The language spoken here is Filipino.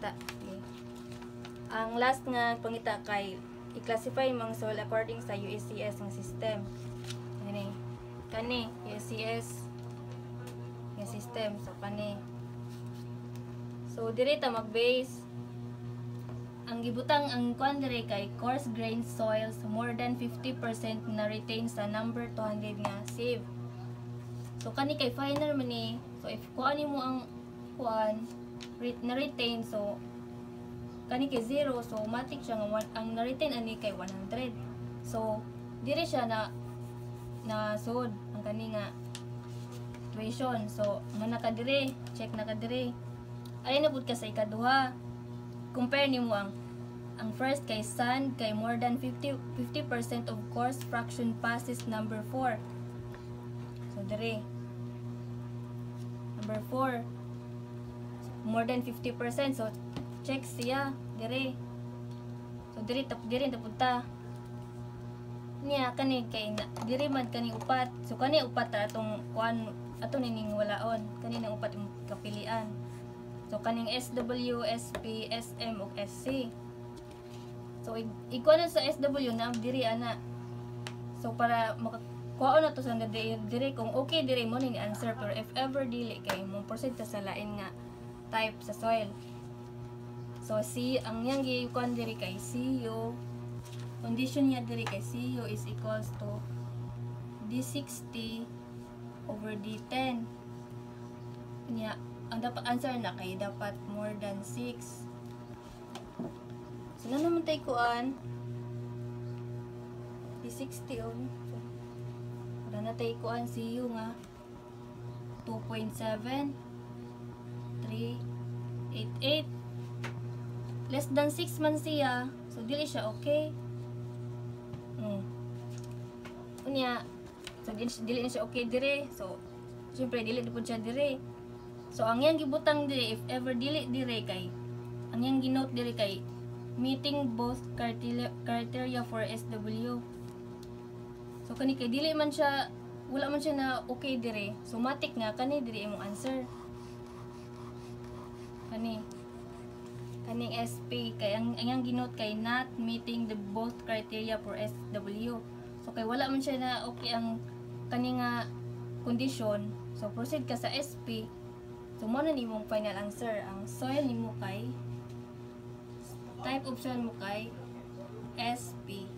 pangita. Okay. Ang last nga pangita kay i-classify mga soil according sa USCS ng system. Kani USCS ng system. So kani. So diri ta mag-base ang gibutang ang kuan dire kay coarse grained soils more than 50% na retain sa number 200 nga sieve. So kani kay finer man ni. So if kuan mo ang kuan na retain, so kani kay 0, so matik siya nga ang na retain ani kay 100. So dire siya na sud ang kani nga equation. So man ka dire, check na ka dire. Ay na pud ka sa ikaduha. Compare nimo ang first kay sand kay more than 50% of coarse fraction passes number 4. So dire number 4 more than 50%, so check siya dire. So dire tapunta niya kani kay dire man kani upat. So kani upat atong kuan ato nining walaon, kani nang upat imong kapilian. So kaning SW, SP, SM ug SC. So ikuha na sa SW na diri ana. So para makakuha na to sa diri kung okay diri mo ni answer, pero if ever dili kay mo proceed ta sa lain nga type sa soil. So ang yang gikuan diri kay CU. Condition niya diri kay CU is equals to D60 over D10. Nya ang dapat answer na kay dapat more than 6. So na naman tayo kuan D60 so wala na tayo kuan CU nga 2.7 388 less than 6 man siya, so dili siya okay. Unya so dili na siya okay dire, so syempre dili pud siya dire. So ang yang gibutang dire if ever dili dire kay ang yang ginote dire kay meeting both criteria for SW. So kani kay dili man siya, wala man siya na okay dire, so matik nga kani dire imong answer. Kaning SP kay ang yang ginote kay not meeting the both criteria for SW. So kay wala man siya na okay ang kani nga condition, so proceed ka sa SP. So mo na nimong final answer. Ang soil nimo kay type option mo kay SP.